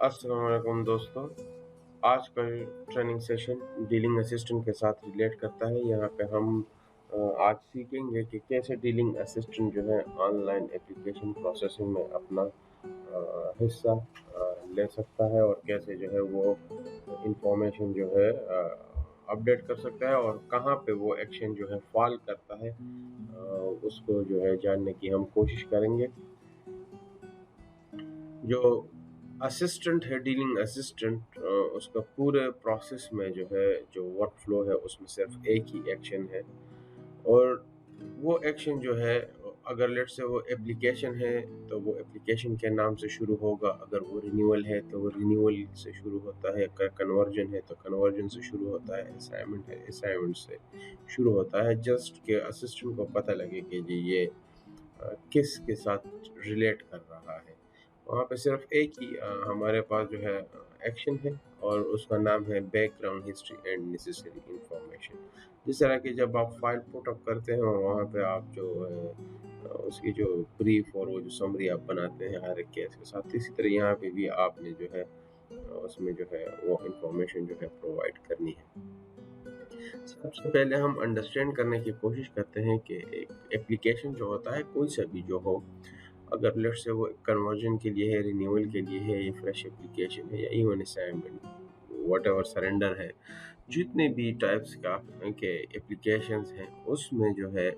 अस्सलाम वालेकुम दोस्तों। आज का ट्रेनिंग सेशन डीलिंग असिस्टेंट के साथ रिलेट करता है। यहाँ पे हम आज सीखेंगे कि कैसे डीलिंग असिस्टेंट जो है ऑनलाइन एप्लीकेशन प्रोसेसिंग में अपना हिस्सा ले सकता है और कैसे जो है वो इंफॉर्मेशन जो है अपडेट कर सकता है और कहाँ पे वो एक्शन जो है फॉल करता है, उसको जो है जानने की हम कोशिश करेंगे। जो असिस्टेंट है, डीलिंग असिस्टेंट, उसका पूरे प्रोसेस में जो है, जो वर्क फ्लो है, उसमें सिर्फ एक ही एक्शन है। और वो एक्शन जो है, अगर लेट से वो एप्लीकेशन है तो वो एप्लीकेशन के नाम से शुरू होगा, अगर वो रिन्यूअल है तो वो रिन्यूअल से शुरू होता है, अगर कन्वर्जन है तो कन्वर्जन से शुरू होता है, असाइनमेंट है असाइनमेंट से शुरू होता है। जस्ट के असिस्टेंट को पता लगे कि जी ये किस के साथ रिलेट कर रहा है। वहाँ पे सिर्फ एक ही हमारे पास जो है एक्शन है और उसका नाम है background history and necessary information. जिस तरह की जब आप फाइल पुट अप करते हैं और वहाँ पे आप जो उसकी जो ब्रीफ और वो जो समरी आप बनाते हैं हर एक केस के साथ, इसी तरह यहाँ पे भी आपने जो है उसमें जो है वो इंफॉर्मेशन जो है प्रोवाइड करनी है। सबसे पहले हम अंडरस्टैंड करने की कोशिश करते हैं कि एक एप्लीकेशन जो होता है, कोई सा भी जो हो, अगर लेट्स से वो कन्वर्जन के लिए है, रिन्यूअल के लिए है, या फ्रेश एप्लीकेशन है, या इवन असाइनमेंट, व्हाटएवर, सरेंडर है, जितने भी टाइप्स का के एप्लीकेशंस हैं, उसमें जो है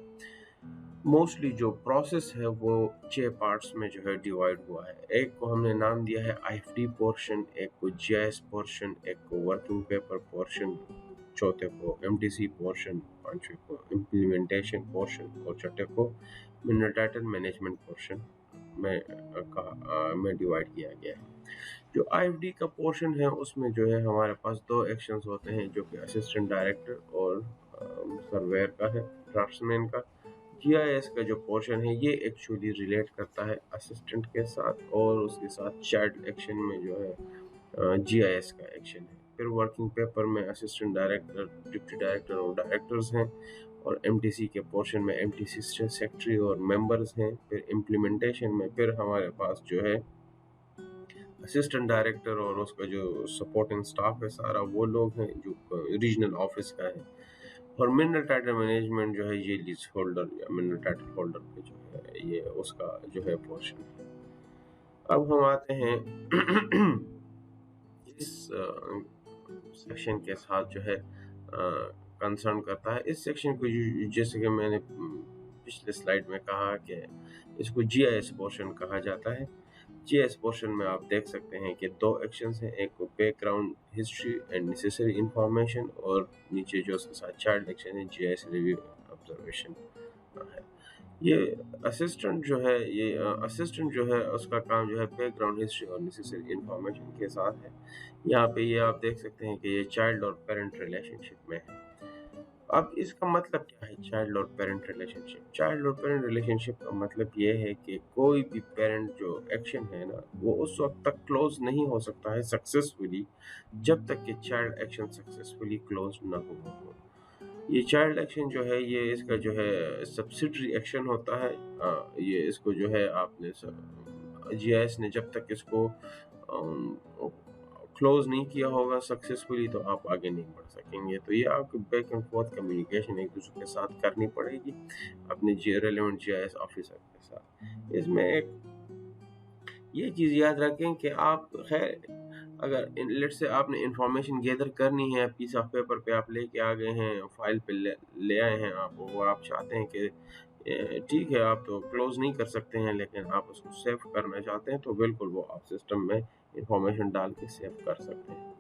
मोस्टली जो प्रोसेस है वो 6 पार्ट्स में जो है डिवाइड हुआ है। एक को हमने नाम दिया है आईएफडी पोर्शन, एक को जीआईएस पोर्शन, एक को वर्किंग पेपर पोर्शन, चौथे को एमटीसी पोर्शन, पांचवे को इम्प्लीमेंटेशन पोर्शन और छठे को मिनरल टाइटल मैनेजमेंट पोर्शन में डिवाइड किया गया है। जो आईएफडी का पोर्शन है उसमें जो है हमारे पास दो एक्शंस होते हैं, जो कि असिस्टेंट डायरेक्टर और सर्वेयर का है, ड्राफ्ट्समैन का। जीआईएस का जो पोर्शन है ये एक्चुअली रिलेट करता है असिस्टेंट के साथ, और उसके साथ चाइल्ड एक्शन में जो है जीआईएस का एक्शन है। फिर वर्किंग पेपर में असिस्टेंट डायरेक्टर, डिप्टी डायरेक्टर और डायरेक्टर्स हैं, और एमटीसी के पोर्शन में एमटीसी सेक्रेटरी और मेंबर्स हैं। फिर इम्प्लीमेंटेशन में फिर हमारे पास जो है असिस्टेंट डायरेक्टर और उसका जो सपोर्टिंग स्टाफ है सारा, वो लोग हैं जो रीजनल ऑफिस का है। और मिनरल टाइटल मैनेजमेंट जो है ये लीज होल्डर या मिनरल टाइटल होल्डर पे जो है ये उसका जो है पोर्शन है। अब हम आते हैं इस सेक्शन के साथ जो है कंसर्न करता है इस सेक्शन को, जैसे कि मैंने पिछले स्लाइड में कहा कि इसको जीआईएस पोर्शन कहा जाता है। जीएस पोर्शन में आप देख सकते हैं कि दो एक्शंस हैं, एक background history and necessary information, और नीचे जो उसके साथ चाइल्ड एक्शन है जीएस रिव्यू ऑब्जर्वेशन है। ये असिस्टेंट जो है उसका काम जो है बैकग्राउंड हिस्ट्री और नेसेसरी इंफॉर्मेशन के साथ है। यहाँ पे ये आप देख सकते हैं कि ये चाइल्ड और पेरेंट रिलेशनशिप में है। अब इसका मतलब क्या है, चाइल्ड और पेरेंट रिलेशनशिप? चाइल्ड और पेरेंट रिलेशनशिप का मतलब ये है कि कोई भी पेरेंट जो एक्शन है ना, वो उस वक्त तक क्लोज नहीं हो सकता है सक्सेसफुली जब तक कि चाइल्ड एक्शन सक्सेसफुली क्लोज ना हो। ये चाइल्ड एक्शन जो है ये इसका जो है सब्सिडरी एक्शन होता है। ये इसको जो है आपने जीआईएस ने जब तक इसको क्लोज नहीं किया होगा सक्सेसफुली, तो आप आगे नहीं बढ़ सकेंगे। तो ये आपको बैक एंड फोर्थ कम्युनिकेशन एक दूसरे के साथ करनी पड़ेगी अपने रेलेवेंट जीआईएस ऑफिसर के साथ। इसमें एक ये चीज़ याद रखें कि आप खैर, अगर लेट से आपने इंफॉर्मेशन गैदर करनी है, पीस ऑफ पेपर पे आप लेके आ गए हैं, फाइल पे ले आए हैं, आप वो आप चाहते हैं कि ठीक है, आप तो क्लोज नहीं कर सकते हैं, लेकिन आप उसको सेव करना चाहते हैं, तो बिल्कुल वो आप सिस्टम में इंफॉर्मेशन डाल के सेव कर सकते हैं।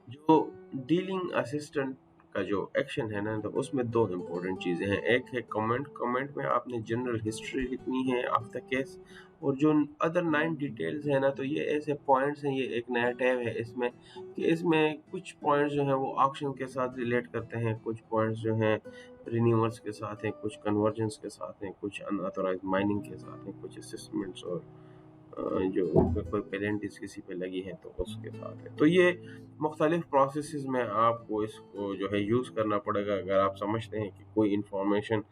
जो डीलिंग असिस्टेंट का जो एक्शन है ना, तो उसमें दो इम्पोर्टेंट चीज़ें हैं। एक है कमेंट। कमेंट में आपने जनरल हिस्ट्री लिखनी है ऑफ द केस, और जो अदर 9 डिटेल्स है ना, तो ये ऐसे पॉइंट्स हैं, ये एक नया टैब है इसमें, कि इसमें कुछ पॉइंट्स जो हैं वो ऑक्शन के साथ रिलेट करते हैं, कुछ पॉइंट्स जो हैं रिन्यूअल्स के साथ हैं, कुछ कन्वर्जेंस के साथ हैं, कुछ अनऑथोराइज माइनिंग के साथ हैं, कुछ असेसमेंट्स और जो कोई पेनल्टीज किसी पे लगी है तो उसके साथ है। तो ये मुख्तलिफ प्रोसेसेस में आपको इसको जो है यूज़ करना पड़ेगा। अगर आप समझते हैं कि कोई इंफॉर्मेशन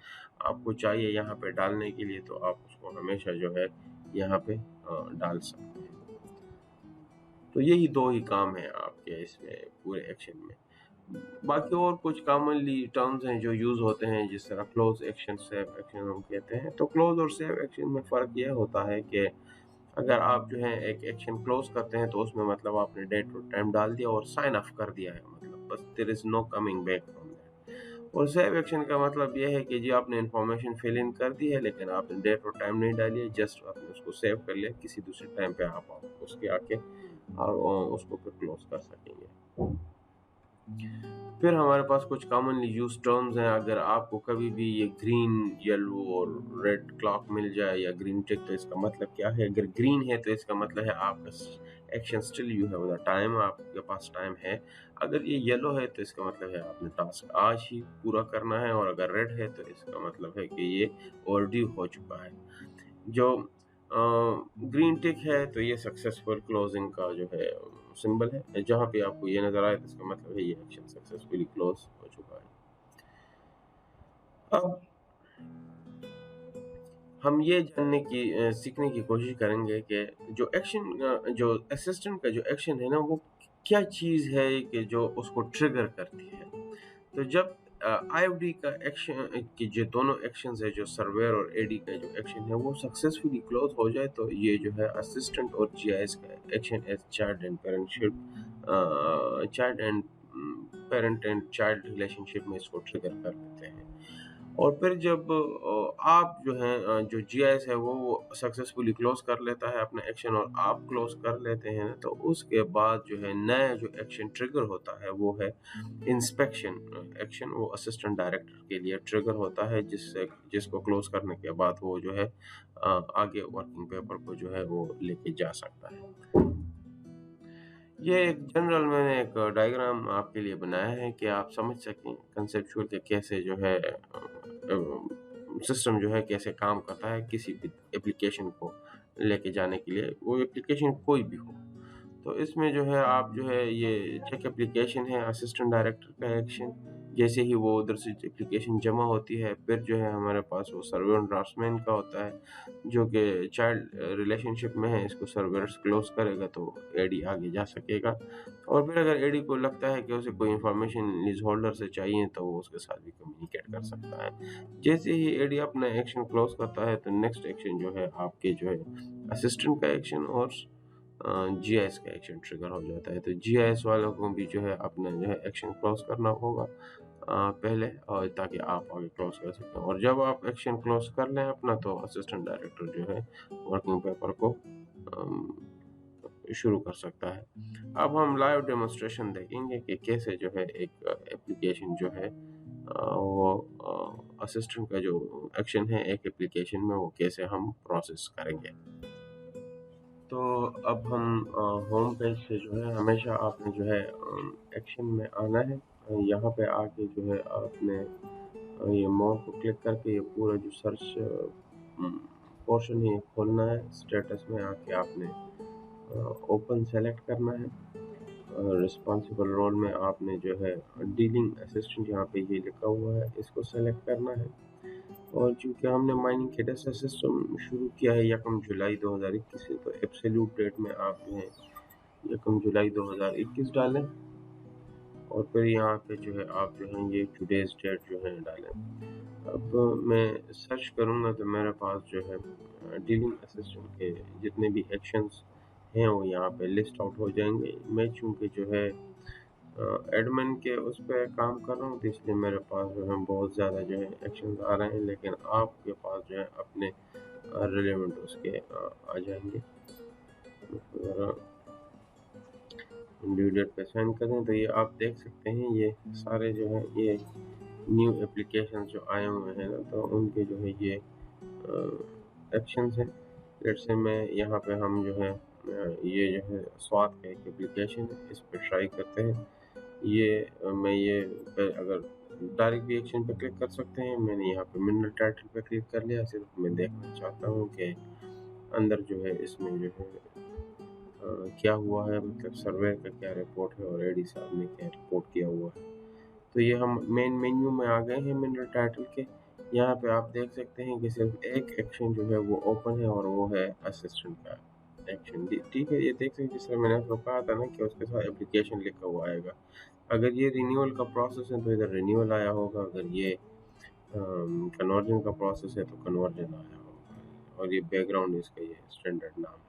आपको चाहिए यहाँ पे डालने के लिए, तो आप उसको हमेशा जो है यहाँ पे डाल सकते हैं। तो यही दो ही काम है आपके इसमें पूरे एक्शन में। बाकी और कुछ कॉमनली टर्म्स हैं जो यूज़ होते हैं, जिस तरह क्लोज एक्शन, सेव एक्शन हम कहते हैं। तो क्लोज और सेव एक्शन में फ़र्क यह होता है कि अगर आप जो है एक एक्शन क्लोज करते हैं तो उसमें मतलब आपने डेट और टाइम डाल दिया और साइन ऑफ कर दिया है, मतलब बस there is no coming back from that. और सेव एक्शन का मतलब ये है कि जी आपने इन्फॉर्मेशन फिल इन कर दी है, लेकिन आपने डेट और टाइम नहीं डाली है, जस्ट आपने उसको सेव कर लिया, किसी दूसरे टाइम पे आप उसके आके उसको फिर क्लोज कर सकेंगे। फिर हमारे पास कुछ कॉमनली यूज टर्म्स हैं। अगर आपको कभी भी ये ग्रीन, येलो और रेड क्लॉक मिल जाए या ग्रीन टिक, तो इसका मतलब क्या है? अगर ग्रीन है तो इसका मतलब है आपका action still you have the time, आपके पास टाइम है। अगर ये येलो है तो इसका मतलब है आपने टास्क आज ही पूरा करना है, और अगर रेड है तो इसका मतलब है कि ये ओवरड्यू हो चुका है। जो ग्रीन टिक है तो ये सक्सेसफुल क्लोजिंग का जो है सिंबल है। जहाँ पे आपको ये नज़र आए तो इसका मतलब है ये एक्शन सक्सेसफुली क्लोज हो चुका है। अब हम ये जानने की सीखने की कोशिश करेंगे कि जो एक्शन, जो असिस्टेंट का जो एक्शन है ना, वो क्या चीज़ है कि जो उसको ट्रिगर करती है। तो जब आईओडी का एक्शन की जो दोनों एक्शंस है, जो सर्वेयर और एडी का जो एक्शन है, वो सक्सेसफुली क्लोज हो जाए, तो ये जो है असिस्टेंट और जीआईएस का action as child and parentship, child and child relationship में इसको ट्रिगर कर देते हैं। और फिर जब आप जो है जो जीआईएस है वो सक्सेसफुली क्लोज कर लेता है अपना एक्शन, और आप क्लोज कर लेते हैं ना, तो उसके बाद जो है नया जो एक्शन ट्रिगर होता है वो है इंस्पेक्शन एक्शन। वो असिस्टेंट डायरेक्टर के लिए ट्रिगर होता है, जिसको क्लोज करने के बाद वो जो है आगे वर्किंग पेपर को जो है वो लेके जा सकता है। ये एक जनरल मैंने एक डायग्राम आपके लिए बनाया है कि आप समझ सकें कंसेप्चुअल के कैसे जो है सिस्टम जो है कैसे काम करता है किसी भी एप्लीकेशन को लेके जाने के लिए, वो एप्लीकेशन कोई भी हो। तो इसमें जो है आप जो है ये चेक एप्लीकेशन है असिस्टेंट डायरेक्टर का एक्शन। जैसे ही वो उधर से एप्लीकेशन जमा होती है, फिर जो है हमारे पास वो सर्वर ड्राफ्ट्समैन का होता है, जो कि चाइल्ड रिलेशनशिप में है। इसको सर्वर क्लोज करेगा तो एडी आगे जा सकेगा। और फिर अगर एडी को लगता है कि उसे कोई इन्फॉर्मेशन लीज होल्डर से चाहिए, तो वो उसके साथ भी कम्युनिकेट कर सकता है। जैसे ही एडी अपना एक्शन क्लोज करता है, तो नेक्स्ट एक्शन जो है आपके जो है असिस्टेंट का एक्शन और जीआईएस का एक्शन ट्रिगर हो जाता है। तो जीआईएस वालों को भी जो है अपना जो है एक्शन क्लोज करना होगा पहले, और ताकि आप आगे क्लोज कर सकें। और जब आप एक्शन क्लोज कर लें अपना, तो असिस्टेंट डायरेक्टर जो है वर्किंग पेपर को शुरू कर सकता है। अब हम लाइव डेमोन्स्ट्रेशन देखेंगे कि कैसे जो है एक एप्लीकेशन जो है वो असिस्टेंट का जो एक्शन है एक एप्लीकेशन में, वो कैसे हम प्रोसेस करेंगे। तो अब हम होम पेज से जो है हमेशा आपने जो है एक्शन में आना है। यहाँ पे आके जो है आपने ये माउस को क्लिक करके ये पूरा जो सर्च पोर्शन है ये खोलना है। स्टेटस में आके आपने ओपन सेलेक्ट करना है। रिस्पॉन्सिबल रोल में आपने जो है डीलिंग असिस्टेंट, यहाँ पे ये लिखा हुआ है, इसको सेलेक्ट करना है। और चूँकि हमने माइनिंग के डेटा सिस्टम शुरू किया है 1 जुलाई 2021 से, तो एब्सोल्यूट डेट में आप जो है 1 जुलाई 2021 डालें, और फिर यहाँ पे जो है आप जो है ये टुडेज डेट जो है डालें। अब मैं सर्च करूँगा तो मेरे पास जो है डीलिंग असिस्टेंट के जितने भी एक्शंस हैं वो यहाँ पे लिस्ट आउट हो जाएंगे। मैं चूँकि जो है एडमिन के उस पर काम कर रहा हूँ, तो इसलिए मेरे पास जो है बहुत ज़्यादा जो है एक्शंस आ रहे हैं, लेकिन आपके पास जो है अपने रिलेवेंट उसके आ जाएंगे। अगर ड्यू डेट पे साइन करें तो ये आप देख सकते हैं, ये सारे जो है ये न्यू एप्लीकेशन जो आए हुए हैं ना, तो उनके जो है ये एक्शंस हैं। लेट्स से मैं यहाँ पे हम जो है ये जो है स्वाद का एक एप्लीकेशन है, इस पर ट्राई करते हैं। ये मैं ये अगर डायरेक्ट भी एक्शन पे क्लिक कर सकते हैं। मैंने यहाँ पे मिनरल टाइटल पे क्लिक कर लिया। सिर्फ मैं देखना चाहता हूँ कि अंदर जो है इसमें जो है क्या हुआ है, मतलब सर्वे का क्या रिपोर्ट है और एडी साहब ने क्या रिपोर्ट किया हुआ है। तो ये हम मेन मेन्यू में आ गए हैं मिनरल टाइटल के। यहाँ पे आप देख सकते हैं कि सिर्फ एक एक्शन जो है वो ओपन है, और वो है असिस्टेंट का एक्शन। ठीक है, ये देख सकते हैं जिस तरह मैंने आपको कहा था ना कि उसके साथ एप्लीकेशन लिखा हुआ आएगा। अगर ये रिन्यूअल का प्रोसेस है तो इधर रिन्यूअल आया होगा, अगर ये कन्वर्जन का प्रोसेस है तो कन्वर्जन आया होगा, और ये बैकग्राउंड इसका ये स्टैंडर्ड नाम है।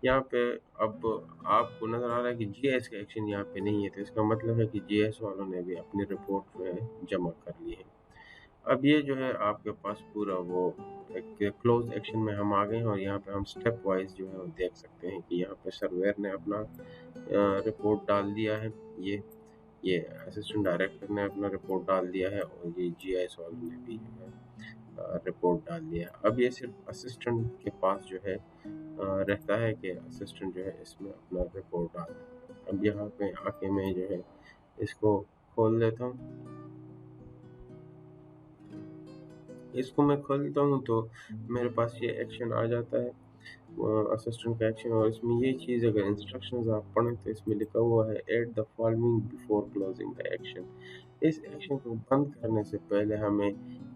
यहाँ पे अब आपको नज़र आ रहा है कि जीएस का एक्शन यहाँ पे नहीं है, तो इसका मतलब है कि जीएस वालों ने भी अपनी रिपोर्ट जो है जमा कर ली है। अब ये जो है आपके पास पूरा वो एक क्लोज एक्शन में हम आ गए हैं, और यहाँ पे हम स्टेप वाइज जो है वो देख सकते हैं कि यहाँ पे सर्वेयर ने अपना रिपोर्ट डाल दिया है, ये असिस्टेंट डायरेक्टर ने अपना रिपोर्ट डाल दिया है, और ये जीआईएस वालों ने भी जो है रिपोर्ट डाल दिया है। अब ये सिर्फ असिस्टेंट के पास जो है रहता है कि असिस्टेंट जो है इसमें अपना रिपोर्ट डाल दे। अब यहाँ पे आके मैं जो है इसको खोल देता हूँ, इसको मैं खोलता हूँ तो मेरे पास ये एक्शन आ जाता है, असिस्टेंट का एक्शन। और इसमें ये चीज़ अगर इंस्ट्रक्शंस आप पढ़ें तो इसमें लिखा हुआ है add the following before closing the action. इस एक्शन को बंद करने से पहले हमें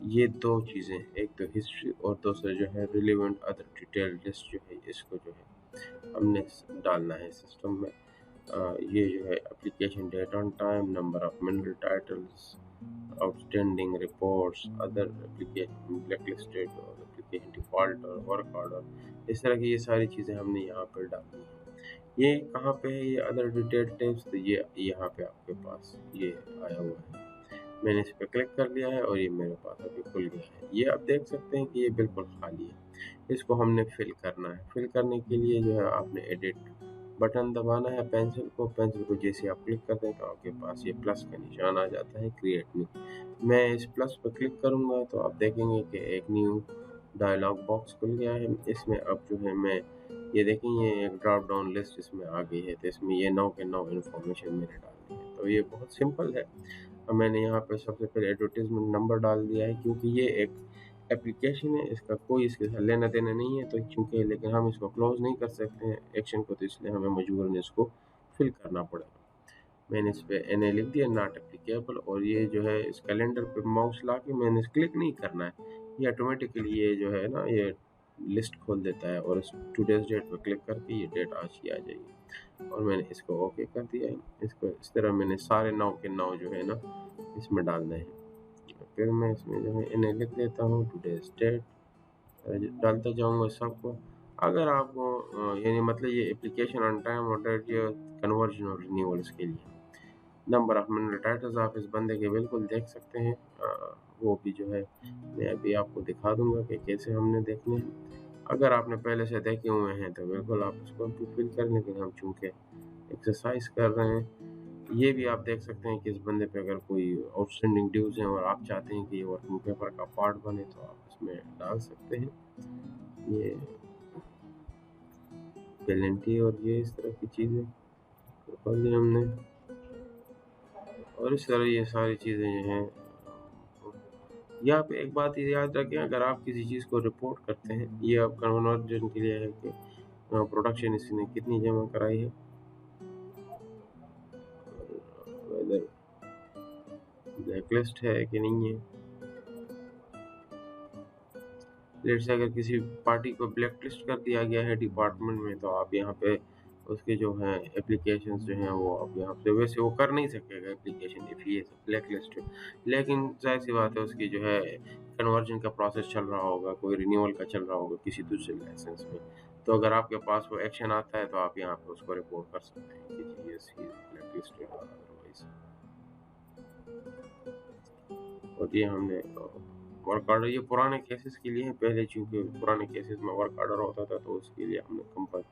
ये दो चीज़ें, एक तो हिस्ट्री और दूसरा जो है रिलेवेंट अदर डिटेल लिस्ट जो है, इसको जो है हमने डालना है सिस्टम में। ये जो है application date on time, number of mineral titles, outstanding reports, other application blacklisted और एप्लीकेशन डिफॉल्ट और वर्क ऑर्डर, इस तरह की ये सारी चीज़ें हमने यहाँ पर डालनी है। ये कहाँ पे है, ये अदर डिटेल टेब्स, तो ये यहाँ पे आपके पास ये आया हुआ है। मैंने इस पर क्लिक कर लिया है और ये मेरे पास अभी खुल गया है। ये आप देख सकते हैं कि ये बिल्कुल खाली है, इसको हमने फिल करना है। फिल करने के लिए जो है आपने एडिट बटन दबाना है, पेंसिल को जैसे आप क्लिक करते हैं तो आपके पास ये प्लस का निशान आ जाता है क्रिएट में। मैं इस प्लस पर क्लिक करूँगा तो आप देखेंगे कि एक न्यू डायलॉग बॉक्स खुल गया है। इसमें अब जो है मैं ये देखेंगे एक ड्रॉप डाउन लिस्ट इसमें आ गई है, तो इसमें ये 9 के 9 इन्फॉर्मेशन मेरे डालनी है। तो ये बहुत सिंपल है। अब मैंने यहाँ पे सबसे पहले एडवर्टीजमेंट नंबर डाल दिया है, क्योंकि ये एक एप्लीकेशन है, इसका कोई इसके साथ लेना देना नहीं है, तो चूँकि लेकिन हम इसको क्लोज नहीं कर सकते हैं एक्शन को, तो इसलिए हमें मजबूरन इसको फिल करना पड़ेगा। मैंने इस पे एन लिख दिया, नॉट एप्लीकेबल, और ये जो है इस कैलेंडर पे माउस ला के मैंने क्लिक नहीं करना है, ये ऑटोमेटिकली ये जो है ना ये लिस्ट खोल देता है, और इस टुडेज डेट पे क्लिक करके ये डेट आज की आ जाएगी। और मैंने इसको ओके कर दिया है। इसको इस तरह मैंने सारे 9 के 9 जो है ना इसमें डालना है। फिर मैं इसमें जो है इन्हें लिख देता हूँ टुडेज डेट, डालते जाऊँगा सबको। अगर आपको यानी मतलब ये एप्लीकेशन ऑन टाइम और डेट, ये कन्वर्जन और रिन्यूअल इसके लिए नंबर ऑफ मिनरल टाइटल्स आप इस बंदे के बिल्कुल देख सकते हैं। वो भी जो है मैं अभी आपको दिखा दूंगा कि कैसे हमने देखने हैं। अगर आपने पहले से देखे हुए हैं तो बिल्कुल आप उसको भी फिल करें, लेकिन हम चूँकि एक्सरसाइज कर रहे हैं, ये भी आप देख सकते हैं कि इस बंदे पे अगर कोई आउटस्टैंडिंग ड्यूज हैं और आप चाहते हैं कि ये वर्किंग पेपर का पार्ट बने तो आप इसमें डाल सकते हैं। ये पेनल्टी और ये इस तरह की चीज़ें खोल दी हमने, और इस तरह ये सारी चीज़ें जो हैं। यहाँ पे एक बात ये याद रखें, अगर आप किसी चीज़ को रिपोर्ट करते हैं, ये आप कन्वर्जन के लिए है कि प्रोडक्शन इसने कितनी जमा कराई है, वेदर ब्लैकलिस्ट है कि नहीं है। लेट से अगर किसी पार्टी को ब्लैकलिस्ट कर दिया गया है डिपार्टमेंट में, तो आप यहाँ पे उसके जो हैं एप्लीकेशंस जो हैं वो आप यहाँ पे, वैसे वो कर नहीं सकेगा एप्लीकेशन इफ ये ब्लैक लिस्ट है, लेकिन जाहिर सी बात है उसकी जो है कन्वर्जन का प्रोसेस चल रहा होगा, कोई रिन्यूअल का चल रहा होगा किसी दूसरे लाइसेंस में। तो अगर आपके पास वो एक्शन आता है तो आप यहाँ पे उसको रिपोर्ट कर सकते हैं कि जी यस ही ब्लैक लिस्ट है, अदरवाइज। और ये हमने वर्क ऑर्डर, ये पुराने केसेस के लिए है, पहले चूँकि पुराने केसेस में वर्क ऑर्डर होता था तो उसके लिए हमने कंपल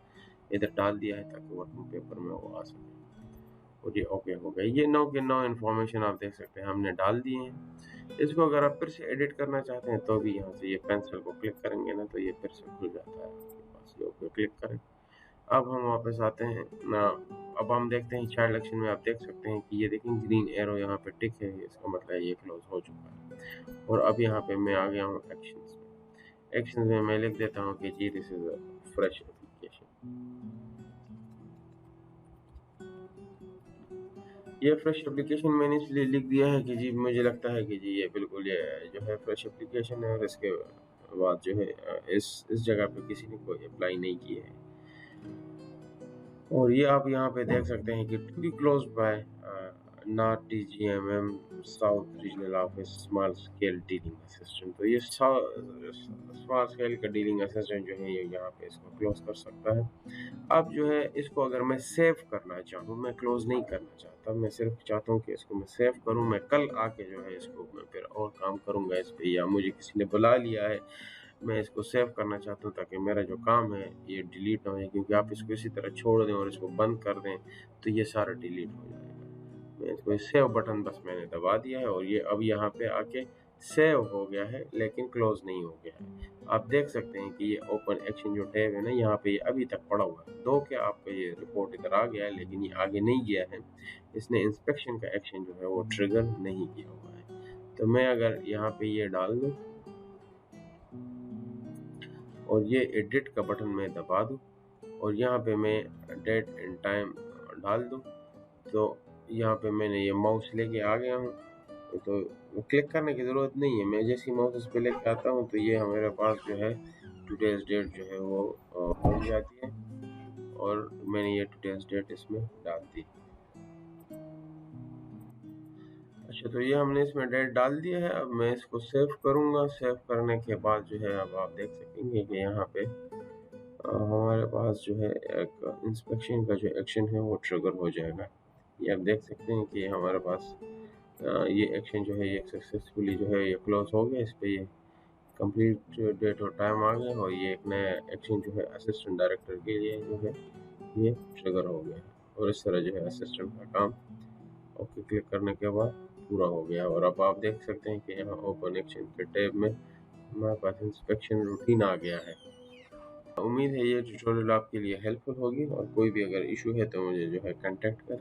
इधर डाल दिया है ताकि वर्किंग पेपर में वो आ सके। और ये ओके हो गया। ये 9 के 9 इन्फॉर्मेशन आप देख सकते हैं हमने डाल दिए हैं। इसको अगर आप फिर से एडिट करना चाहते हैं तो भी यहाँ से ये पेंसिल को क्लिक करेंगे ना तो ये फिर से खुल जाता है आपके पास। ये ओके क्लिक करें। अब हम वापस आते हैं ना, अब हम देखते हैं चाइल्ड एक्शन में आप देख सकते हैं कि ये देखें ग्रीन एरो यहाँ पे टिक है, इसका मतलब है ये क्लोज हो चुका है। और अब यहाँ पे मैं आ गया हूँ एक्शंस में। एक्शंस में मैं लिख देता हूँ कि जी this is a fresh application. ये फ्रेश एप्लीकेशन मैंने इसलिए लिख दिया है कि जी मुझे लगता है कि जी ये बिल्कुल ये जो है फ्रेश एप्लीकेशन है, और इसके बाद जो है इस जगह पे किसी ने कोई अप्लाई नहीं किया है। और ये आप यहाँ पे देख सकते हैं कि to be close by not DGMM south regional office small scale dealing assistant. तो ये स्मॉल स्केल का डीलिंग असिस्टेंट जो है ये यहाँ पे इसको क्लोज कर सकता है। अब जो है इसको अगर मैं सेव करना चाहूँ, मैं क्लोज नहीं करना चाहता, मैं सिर्फ चाहता हूँ कि इसको मैं सेव करूँ। मैं कल आके जो है इसको मैं फिर और काम करूँगा इस पे, या मुझे किसी ने बुला लिया है, मैं इसको सेव करना चाहता हूँ ताकि मेरा जो काम है ये डिलीट ना हो जाए। क्योंकि आप इसको इसी तरह छोड़ दें और इसको बंद कर दें तो ये सारा डिलीट हो जाएगा। मैं इसको सेव बटन बस मैंने दबा दिया है और ये अब यहाँ पे आके सेव हो गया है, लेकिन क्लोज नहीं हो गया है। आप देख सकते हैं कि ये ओपन एक्शन जो टैब है ना, यहाँ पे ये अभी तक पड़ा हुआ है। दो के आपका ये रिपोर्ट इधर आ गया है, लेकिन ये आगे नहीं गया है। इसने इंस्पेक्शन का एक्शन जो है वो ट्रिगर नहीं किया हुआ है। तो मैं अगर यहाँ पे ये डाल दूँ और ये एडिट का बटन मैं दबा दूँ और यहाँ पे मैं डेट एंड टाइम डाल दूँ, तो यहाँ पे मैंने ये माउस लेके आ गया हूँ। तो क्लिक करने की ज़रूरत नहीं है, मैं जैसे ही माउस इस पे लेके आता हूँ तो ये हमारे पास जो है टुडेज डेट जो है वो बन जाती है और मैंने ये टुडेज डेट इसमें डाल दी। अच्छा, तो ये हमने इसमें डेट डाल दिया है। अब मैं इसको सेव करूँगा। सेव करने के बाद जो है अब आप देख सकेंगे कि यहाँ पे हमारे पास जो है एक इंस्पेक्शन का जो एक्शन है वो ट्रिगर हो जाएगा। ये आप देख सकते हैं कि हमारे पास ये एक्शन जो है ये सक्सेसफुली जो है ये क्लोज हो गया। इस पे ये कंप्लीट डेट और टाइम आ गया और ये एक नया एक्शन जो है असिस्टेंट डायरेक्टर के लिए जो है ये ट्रिगर हो गया है। और इस तरह जो है असिस्टेंट का काम ओके क्लिक करने के बाद पूरा हो गया। और अब आप देख सकते हैं कि यहाँ ओपन एक्शन के टैब में हमारे पास इंस्पेक्शन रूटीन आ गया है। उम्मीद है ये ट्यूटोरियल आपके लिए हेल्पफुल होगी और कोई भी अगर इशू है तो मुझे जो है कांटेक्ट करें।